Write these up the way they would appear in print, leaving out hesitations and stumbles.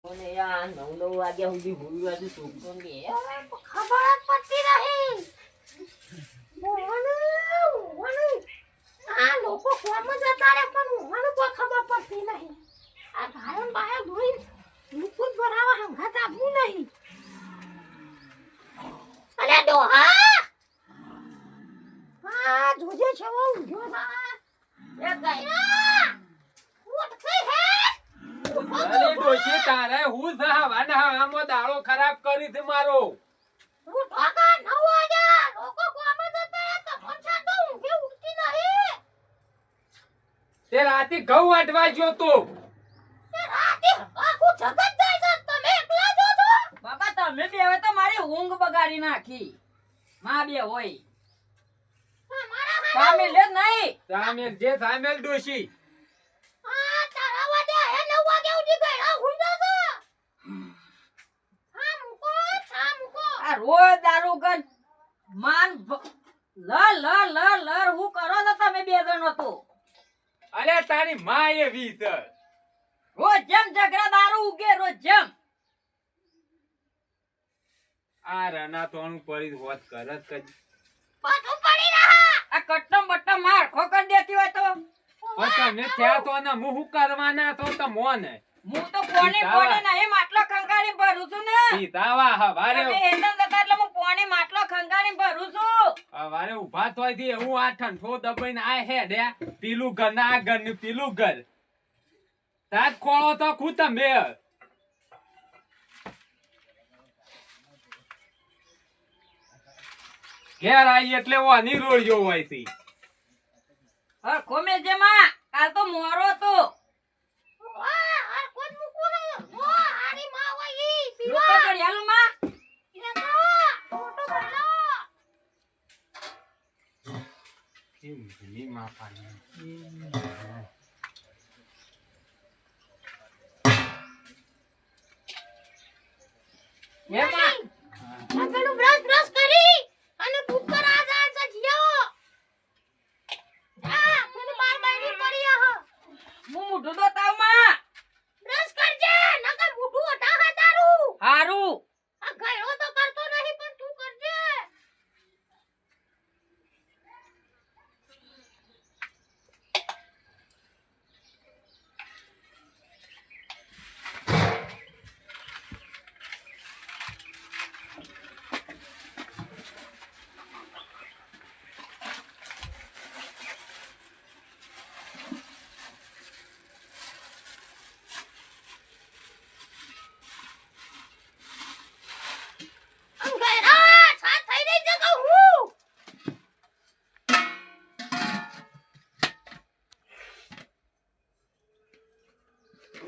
મને યાર 9 વાગ્યા સુધી ભૂલ્યું હતું છોકરો કે ખબર જ પડતી રહી. આ લોકો કોમ જતા રહે પણ મને કોઈ ખબર પડતી નહીં. આ ગાયન બાય ધોઈ મુકુટ ભરાવા હંગાત આપવું નહીં. અલે ડોહા આ જોજે છે વો ઊંઘ્યો ના એ ગયા ઉઠ ગઈ હે. અરે ડોશી તારે હું સહાવાના આમો દાડો ખરાબ કરી છે મારો. ઉઠ આગા 9 વાગ્યા લોકો કોમ જતા રહે તો પછા તો ઊંઘે ઉઠતી નહીં. તે રાતે ઘઉં વાટવા ગયો તો. તે રાતે આખું જગત જાય છે તમે એકલા જો છો. બાપા તમે બે હવે તો મારી ઊંઘ બગાડી નાખી. માં બે હોય મારા સામે લે નહીં. સામેલ જે સામેલ ડોશી. આ તારા વાડે હે 9 વાગે ઉઠી ગયા હુઈ જા છો. હા મુકો આ રોજ દારૂ ગન માન લર હું કરો છો તમે બે જણો તો. અરે તારી માં એવી છે. રોજ જેમ ઝઘડા દારૂ ઉગે રોજ જેમ. આ રના તોણું પડી હોત કરત કજ. પાછું પડી રહા. આ કટ્ટમ બટ્ટમ માર ખોકર દેતી હોય તો પણ તમે થયા તો ને મું હું કરવાના તો તમોને. હું તો પોણી નહીં માટલો ખંગાણી ભરું છું ને. સીતાવા હવારે તમે હેન્ડલ જતા એટલે હું પોણી માટલો ખંગાણી ભરું છું. હવારે ઉભા થોય થી હું આ ઠંઠો દબાઈને આ હેડ્યા પીલું ઘર ના આ ઘર ને પીલું ઘર. તાત ખોળો તો ખુ તમે. ઘેર આવી એટલે વાની રોડ્યો હોય છે. હા ખોમે જેમાં કાલ તો મોરો હતો. વાહ આ કોણ મુકો રે. ઓ હારી માં હોય ઈ લોકો પીવા. ઘડિયાળું માં એ તો ફોટો પાડો. જેમાં આ પેલું બ્રશ કરી અને ઉપર આ જાય છે જીઓ. આ મને બાર બારી પડી હ. હું મુઢું તો તાવ માં બ્રશ કરજે નકર મોઢું હટા હે તારું. હારું. આ ગયડો તો કરતો નહીં પણ તું કરજે. ગયડા સાથ થઈ રહી છે કહું હું.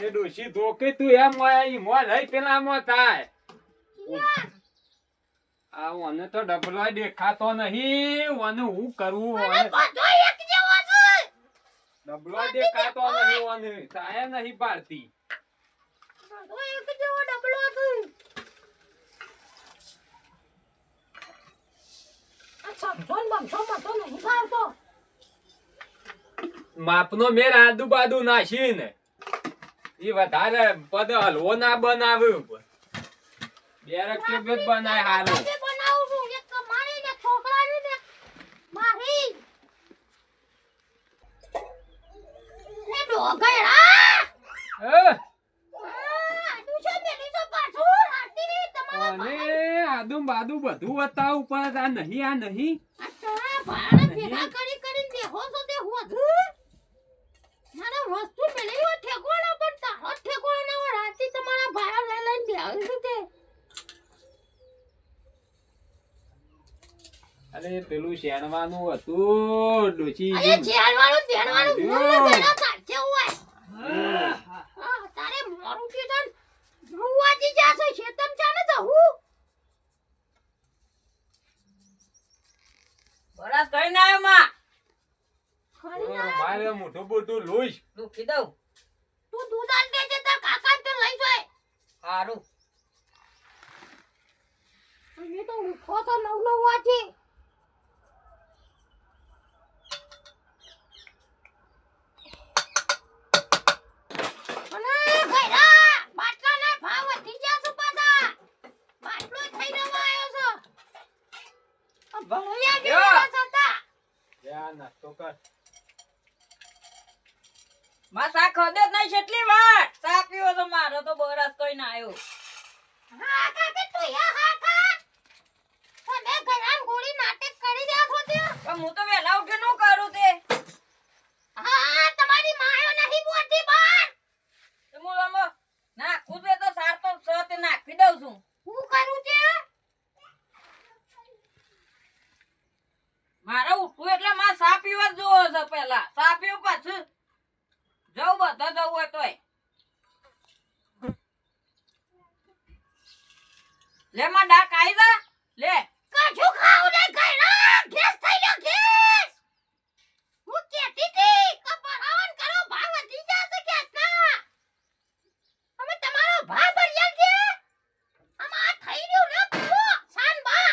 એ ડોશી ધોકે તું એમ હોય ઈ મોં લઈ પેલા મોં થાય. આ ઓને તો ડબલો દેખાતો નહીં. ઓને હું કરવું મને ઓને બધો એક જેવો છે. ડબલો દેખાતો નહીં. ઓને સાયા નહીં પાડતી. બધો એક જેવો ડબલો છે. આ સમજોન બમજો મતો નહીં ભાવતો. માપનો મેર આદુ બાદુ નાખીને ઈ વધારે પદ હલવો ના બનાવ્યું. બેરક કે બેત બનાય હારું. જે બનાવું છું એક મારી ને છોકરાની ને મારી. એ ડોગયડા. એ દુશે મેલી તો પાછું રાતી ની તમારા અને આદુ બાદુ બધું બતાવું પણ આ નહીં આ નહીં. તારા ભાડા ભેગા કરીને દેહો તો તે હોધું. મારા વસ્તુ મેલી હો ઠેકોણા પણ તારો ઠેકોણા ના હોય. રાતી તમારા ભાડા લઈને બેહી છે તે. અરે પેલું શેણવાનું હતું ડોશી. અરે છેડવાનું તેડવાનું બોલ તેના સાચે હોય. હા તારે મોરું કે તન રૂવાજી જાશે શેતમ ચાલે જહું. બરાબર કઈ ના આવ્યો માં. મારે મોટું મોટું લોહીશ. દુખી દઉં. તું દૂધ આલ દેજે તાર કાકા તે લઈ જાય. હારું. અમે તો ઉઠો તો 9 વાગે. અને ગયડા બાટલા ના તો કર. માં સા ખદે જ નહીં કેટલી વાર સા પીવો તો મારો તો બરાસ કઈ ના આવ્યો હા કાકે તું યા હા કા તમે ઘરાન ગોળી નાટક કરી રહ્યા છો તે પણ હું તો વેલા ઉઠી નું કરું તે હા તમારી માયો નહીં બોલતી બાર તો હું આમ નાખું તે તો સાર તો સતે નાખી દઉં છું હું કરું તે મારે ઉઠવું એટલે માં સા પીવા જ જોવો છે પેલા સા પીવું પાછું જવું બધા જવું હોય તોય લે માં ડાક આઈ જા લે કશું ખાવ ને ઘરા ગેસ થઈ ગયો ગેસ હું કેતી હતી કે ભરાવન કરો ભાવ વધી જશે ગેસ ના અમે તમારો ભાવ ભર્યા છે આમાં થઈ રહ્યું ને તું સાન બા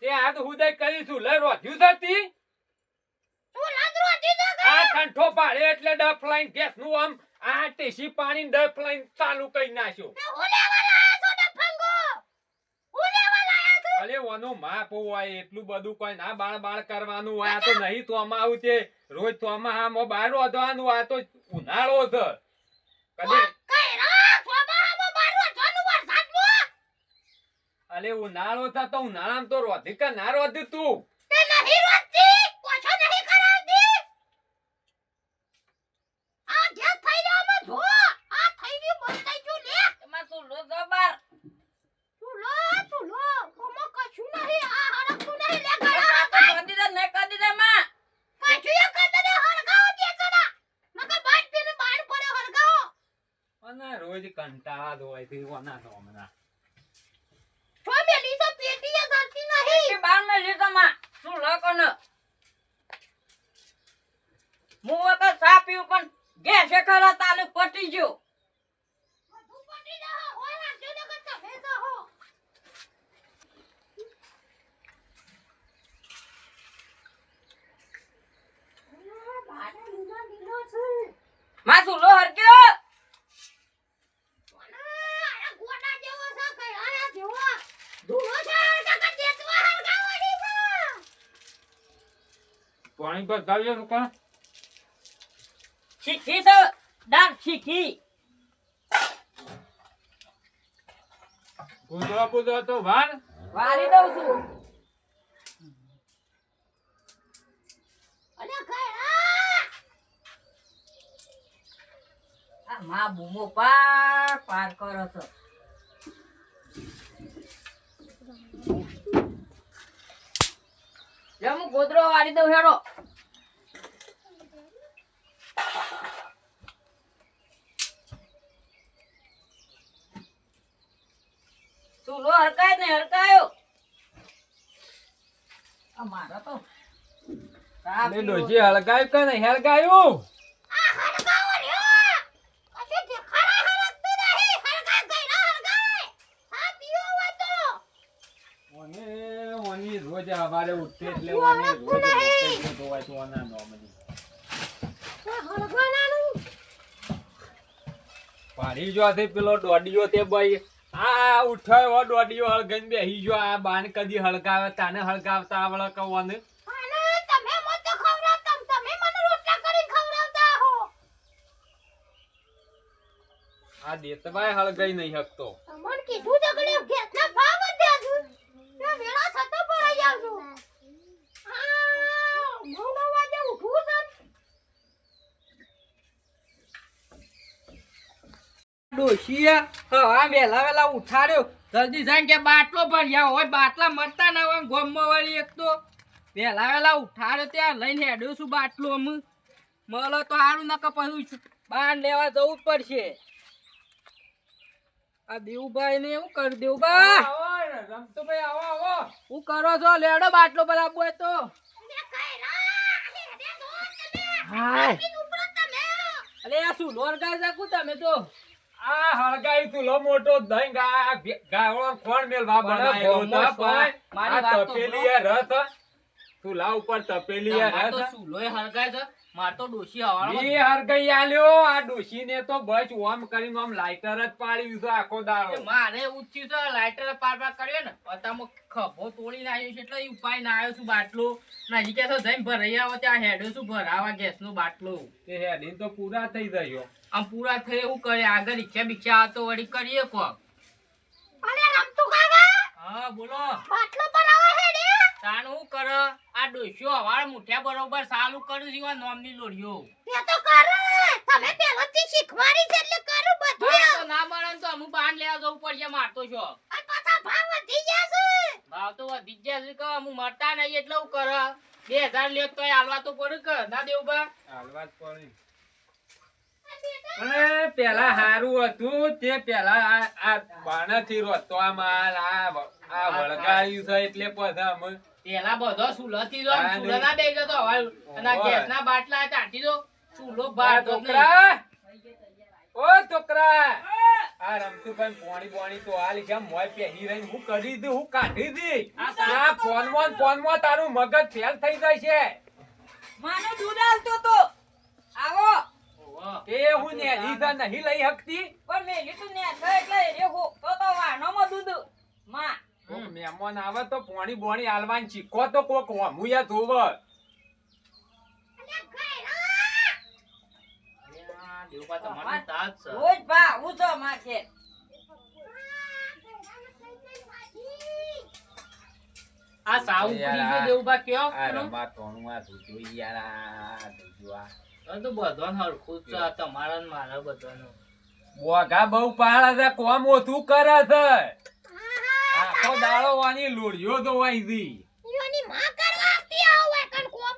તે આ તો હુદય કરીશું લે રોધ્યું થતી તું લાદરો દીધો કે આ કંઠો પાડે એટલે ડફ લાઈન ગેસ નું આમ આ ટેસી પાણી ડફ લાઈન ચાલુ કરી નાખ્યો હું લેવા લાયા છો ડફંગો હું લેવા લાયા છો અરે ઓનો માપ હોય એટલું બધું કોઈ ના બાળ કરવાનું હોય આ તો નહીં તો આમાં આવું તે રોજ તો આમાં આમાં બહાર વધવાનું આ તો ઉનાળો છે કદી કઈરા સ્વભાવમાં બારો જોનું વરસાદમાં અલે ઉનાળો था तो ઉનાળામાં તો રોધી કે ના રોધી તું તે નહીં રોતી ઓછો નહીં કરાવતી આ ગેસ થઈ રહ્યો માં જો આ થઈ રહ્યું બંધ થઈ ગયું લે એમાં શું લો જબર તું લો કોમો કશું નહીં આ હરકતું નહીં લે આ ગળા તો કદી દે ને કદી દે માં પાછું એક કરતા દે હરગાવો દે સડા નકા બાટ પીને બહાર પડે હરગાવો અને રોજ કંટાળા જ હોય થી ઓના તો હમણાં છો મેલી તો પેટીએ ધરતી નહીં કે બાર મે લીધો માં શું લો કોનો હું વખત સા પીવું પણ ગેસ ખરા તાલે પટી ગયો તું પટી જા હોય રાખજો ને કે તમે તો હો બાડા લીલો લીલો છે માં શું લો હરક્યો આ ગોડા જેવો છે કઈ આયા જેવો ધૂળો છે કાકા દેતવા હરગાવડી છે પાણી પર ગાવ્યો તો કા શીખી તો ડાક શીખી કૂદો તો વાર વારી દઉં છું અલે કઈરા આ માં બૂમો પાર કરો છો લે હું ગોદરો વાળી દઉં હેડો તું લો હરકાય ને હરકાયો આ મારા તો ને ડોશી હળગાયું કે નહીં હળગાયું આ હરગાવો રહ્યો કશું દેખાડા હરકતું નહીં હરગા કઈરા હરગાય આ પીઓ હોય તો ઓની રોજ સવારે ઉઠે એટલે ઓની રોજ ઉઠે તો હોય તો ઓના નોમની હરગવાનાનું પાડી જો છે પેલો દોડિયો તે ભાઈ આ ઉઠાયો દોડિયો હળગાઈને બેહી ગયો આ બાન કદી હળગાવે તાને હળગાવતા આવડે કવને અને તમે મત ખવરાવતા તમે મને રોટલા કરી ખવરાવતા હો આ દેતભાઈ હળગાઈ નહીં હકતો તમને કીધું જગડે ગેસના ભાવ વધ્યા છે તે વેળા થતો પડી જાવ છું આ 9 વાગે ઉઠું છે ડોશીએ હા વેલા ઉઠાડ્યો જલ્દી જાય કે બાટલો ભર્યા હોય બાટલા મરતા ના હોય ગોમમાં વળી એક તો વેલા ઉઠાડ્યો ત્યાં લઈને હેડ્યો છું બાટલો અમે મળો તો સારું ના કપાયું છું બહાર લેવા જવું જ પડશે આ દેવભાઈ ને એવું કરી દેવબા રમતુભાઈ આવો હું કરો છો લેડો બાટલો બરાબર હોય તો લે કઈરા લે દો તમે હાય ઈ ઉપરો તમે અરે આ શું લોર ગાય શકું તમે તો આ હળગાઈ તુલો મોટો દહીં ગાવળો કોણ મેલવા બનાયેલો ગોમમાં તો મારી આ વાત તો તપેલી એ રથ તુલા ઉપર તપેલી એ તમારે તો રથ શું લોય હરગાય છે માર તો ડોશી હવાળમાં ઈ હરગઈ આલ્યો આ ડોશીને તો બસ ઓમ કરીને ઓમ લાઇટર જ પાડ્યું છે આખો દાડો. મારે ઉઠ્યું છે લાઇટર પાર કર્યો ને અત્યારમાં ખભો તોડી નાખ્યો છે એટલે ઈ ઉપાય ના આવ્યો છું બાટલો નજીક કે તો જઈને ભરાઈ આવો ત્યાં હેડ્યો છું ભરાવા ગેસનો બાટલો તે હેડીન તો પૂરા થઈ ગયો. આમ પૂરા થઈ એવું કરે આગળ રિક્ષા બિક્ષા તો વળી કરીએ કોક. અલે રમતુ કાકા હા બોલો બાટલો ભરાવા હેડે તાણ હું કર આ ડોસ્યો હવાળ મુઠ્યા બરોબર સાલું કરું જીવા નોમની લોડીઓ તે તો કરે તમે પહેલાથી શીખવાડી છે એટલે કરું બધું તો ના મળે ને તો અમુક બાંધ લેવા જવું પડશે મારતો છો અને પાછા ભાવ વધી ગયા છે ભાવ તો વધી જ જાય છે કે અમુક મરતા નહીં એટલે હું કર 2000 લે તોય હાલવા તો પડે કે ના દેવું બા હાલવા જ પડી. અને પેલા હારું હતું તે પેલા આ બાણાથી રોતો આ માલ આ વળગાડ્યું છે એટલે પછી અમે પેલા બધો સુલતી જો હા, સુલ ના બેસી જતો હવે અને ઓય. ગેસ ના બાટલા ચાટી દો સુલો આ બાર છોકરા ઓ છોકરા આ રમતુભાઈ પોણી બોણી તો હાલ કેમ મોય પહેરી રહીને હું કરી દઉં હું કાઢી દી આ ફોનમાં તારું મગજ ફેલ થઈ જાય છે. માનો દૂધ આલતો તો આવો એ હું નેલી તો નહીં લઈ શકતી. પણ મેલી તું ને એટલે રે હો તો વાનોમાં દૂધ માં કોક મહેમાન આવે તો પોણી બોણી હાલવાની શીખો તો કોક હમુયા જોવ. અલે ગયરા દેવબા તમારું તાજ છે રોજ ભા હું તો માં છે આ સાઉ પડી ગયો દેવબા કયો આ રમા તોણું આ જોજો યાર આ જોજો આ તો બધાને હરખું જ છે તમારા ને મારા બધાનો બોગા બહુ પાડે છે કોમ ઓછું કરે છે આખો દાડો વાની લોડીઓ તો વાઈ દી યોની માં કરવા આવતી આવો એકન કોમ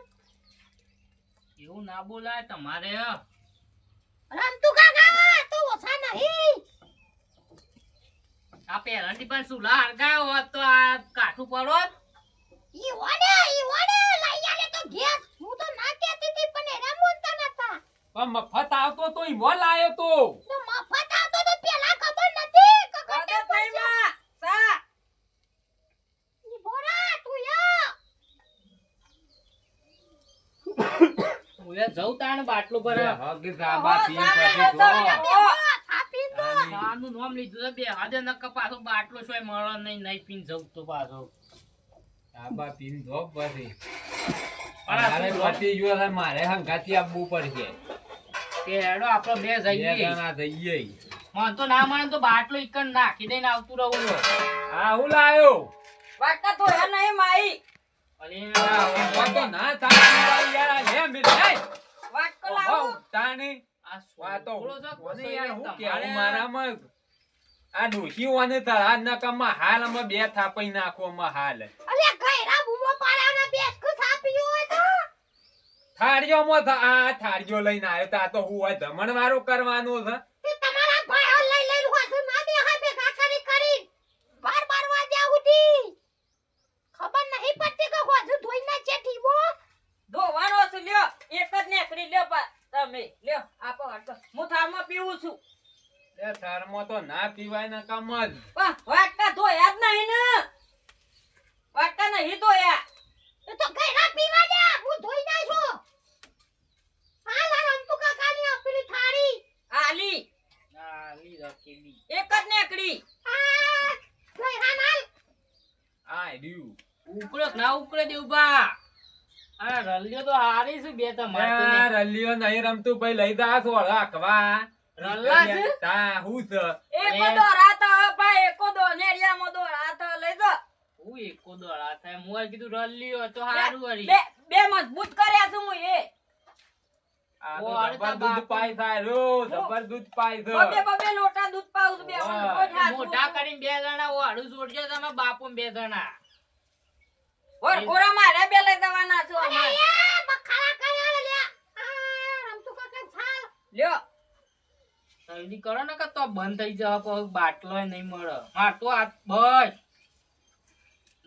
એવું ના બોલાય તમારે રમતુ કાકા તો ઓછા નહીં આ પેલાથી પણ સુલા હરગાયો હોત તો આ કાઠું પડોત ઈ ઓને લઈ આલે તો ગેસ હું તો ના કહેતી હતી પણ એરા મોનતા નતા પણ મફત આવતો તો ઈ મોલ આયો તો તો મફત આવતો તો પેલા ખબર નથી કગત નહીં માં સા ઈ બોરા તું યા હું એ જઉં તાણ બાટલો પર હગ સાબા પીન પછી જો થાપી તો આનું નામ લીધું છે બે હાથે નક પાછો બાટલો છોય મળે નહીં પીન જઉં તો પાછો સાબા પીન જો પછી પણ આ મારે શું પતી ગયો છે મારે હંગાથી આપવું પડશે કે હેડો આપણે બે બે જઈએ જણા જઈએ મને તો ના મળે તો બાટલો ઈકણ નાખી દઈને આવતું રહું આ હું લાયો વાટકા તો હે નહીં માઈ અરે આ તો ના થાય યાર હે મિલ વાટકો ઓ લાવો તાણી આ આ તો છોકરો છે કોને કોસો યાર યાર હું તમારે કેવું મારામાં આ ડોશી વાને તળા નકામાં હાલ અમે બે થાપઈ નાખો માં હાલ અલે ગયરા બુમો પાડાના બેસ કો થાપ્યો હોય તો થાળીઓમાં આ થાળીઓ લઈને આવ્યો તા તો હું હોય ધમણ વાળો કરવાનો છે તે તમારા ભાઈ લઈ હોત ના બે હા ભેગા કરી 12 વાગ્યા સુધી ખબર નહીં પડતી કે હોજુ ધોઈ ના ચેઠી બો ધોવાનો છે લ્યો એક જ નેકડી લ્યો પા તમે લ્યો આપો વાટકો હું થાળમાં પીવું છું એ થાળમાં તો ના પીવાય ને કમ જ પણ વાટકા ધોયા જ નહીં ને વાટકા નહીં ધોયા એ તો ગયરા પીવા દે હું ધોઈ નાખું હાલ રમતુ કાકાની આપેલી થાળી આલી ના લી રાખેલી એક જ નેકડી આ ગયરા નાલ આ રહ્યું ઉકળો ના ઉકળે દેવબા આ રલ્યો તો હારી છે બે તમારે તો આ નહીં. રલ્લીઓ નહીં રમતું ભાઈ લઈ જા છો રાખવા રલ્લા છે? તા હું છે એકો દોરા તો ભાઈ એકો દો નેડિયામાં દોરા તો લઈ દો હું એકો દોડા થાય મુઆ કીધું રલ્યો તો હારું વળી બે બે મજબૂત કર્યા છું હું એ આ ઓ, તો અરે જબર તા દૂધ બાપ. પાય થાય રો જબર દૂધ પાય છે બબે બબે લોટા દૂધ પાઉં છું બે વાહ. રોજ હાથ મોટા કરીને બે જણા વાળું જોડજો તમે બાપુ ને બે જણા ઓર કોરા મારે બે લઈ દેવાના છું અરે અમાર યા બખાડા કર્યા લે આ રમતુ કાકા છાલ લ્યો જલ્દી કરો ને કે તો બંધ થઈ જવા પછી બાટલો નહીં મળે માર તો આ બસ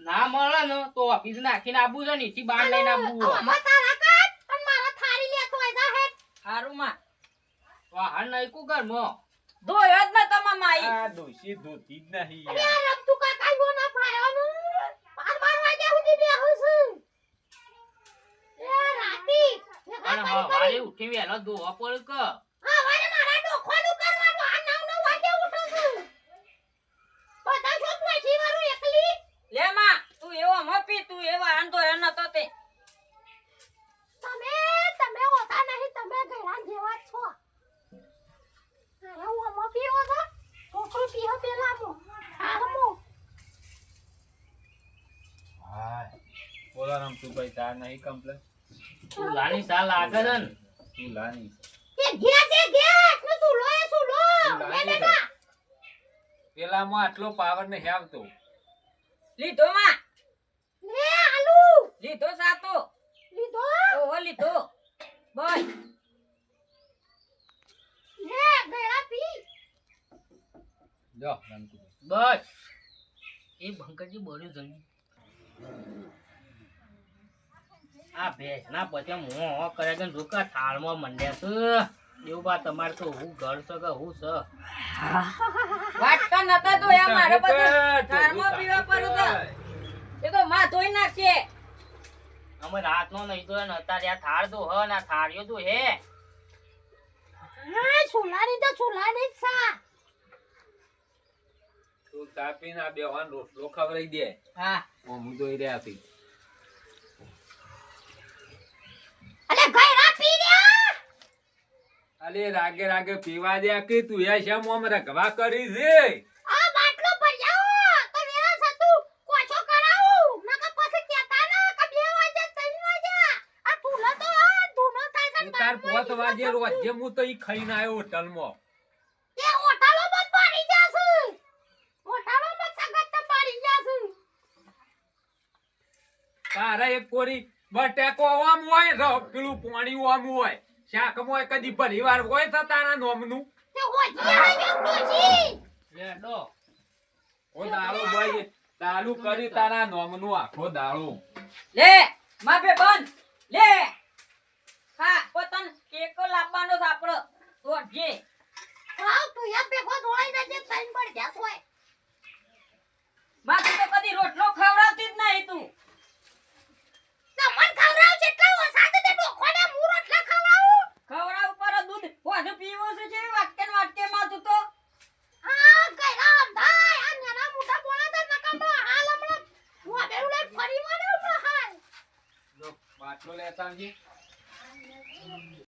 ના મળે ને તો ઓફિસ નાખીને આબુ છે ને એથી બહાર લઈને આબુ મતા રાખત પણ મારા થાળી લેતો હોય જાહે હારું માં વાહન નહીં કુ ઘર મો ધોયો જ ન તમા માઈ આ ડોશી ધોતી જ નહીં અરે યાર. આ રમતુ કાકા યો ના પાયોનું 12 વાગ્યા સુધી બેહું છું એ રાતી ભેગા અને કરી હવારે કરી. ઉઠી વહેલો દોવા પડ કે હા, વારે મારા ડોખવાનું કરવાનું. આ 9 વાગે ઉઠું છું. બધા શું પછી વાળું એકલી? લે માં તું એવો મપી તું એવા આંધો એ નતો તે તમે હોતા નહીં, તમે ગયડા જેવા જ છો. અરે હું અમો પીવો છો? છોકરું પીવો પેલામાં. હારમો. હા બોલો રમતુભાઈ તાર નહીં કમ્પ્લેન તું લાની સા લાગે છે ને તું લાની એ ગયા છે ગયા. એટલું સુલો એ સુલો. તું લે લાની બેટા. પેલામાં આટલો પાવર નહીં આવતો લીધો માં લે આલુ. લીધો સાતો લીધો. ઓહો લીધો બસ લે ગયડા પી. જો રમતુભાઈ બસ એ ભંકરજી બોલ્યું જલ્દી આ ભેંસ ના પછી મોં કરે કે રોકા થાળમાં મંડ્યા છે દેવબા તમારે તો હું ઘર છે કે હું છે વાટકા નતા તો એ મારે બધું થારમાં પીવા પડ્યું તો એ તો માં ધોઈ નાખશે અમે રાતનો નહીં તો અત્યારે આ થાળ તો હ ને આ થાળીઓ તો હે હા, સુલાની તો સુલાની જ સા. તું તાપીને આ બેવાન રોટલો ખવડાવી દે હા હું તો રહ્યા હતી અલે ગયડા પી રહ્યા. અલે રાગે રાગે પીવા દે કે તું એ શેમ આમ રગવા કરી છે આ બાટલો પર જાઓ તો વેરા સતું કોછો કરાવું. નકર પછી કહેતા ના કે 2 વાગે 3 વાગ્યા. આ તુલો તો ધૂનો થાય છે. તું તાર 5 વાગે રોજે હું તો ઈ ખાઈને આવ્યો હોટલમાં એ હોટલો મત પાડી જાશે. હોટલો મત સગત તો પાડી જાશે. તારા એક કોરી બટેકો આમ હોય પેલું પાણી આમ હોય શાકમાં હોય કદી પરિવાર હોય તો તારા નોમનું તે હોજી આજો ડોશી. લે ડો ઓ દારૂ ભાઈ ચાલુ કરી તારા નોમનું આખો દારૂ લે માપે બંધ લે હા પોતાને કેકો લાવવાનો છે આપણો રોજે આવ તું યા ભેગો ધોળાઈ જજે. 3 પડ જાસ હોય. બાકી તો કદી રોટલો ખવડાવતી જ નહીં તું તમને ખવડાવ જેટલા ઓછા તો તે ડોખોને હું રોટલા ખવડાવું. ખવડાવ પર દૂધ વાજુ પીવો છે જે વાટકે ને વાટકે માં તું તો આ ગયડા અંધાય. આ નાના મોટા બોલા તો નકામો હાલ હમણાં હું બેઉલે ફરી માર્યો પણ હાલ. બાટલો લેતા આવજે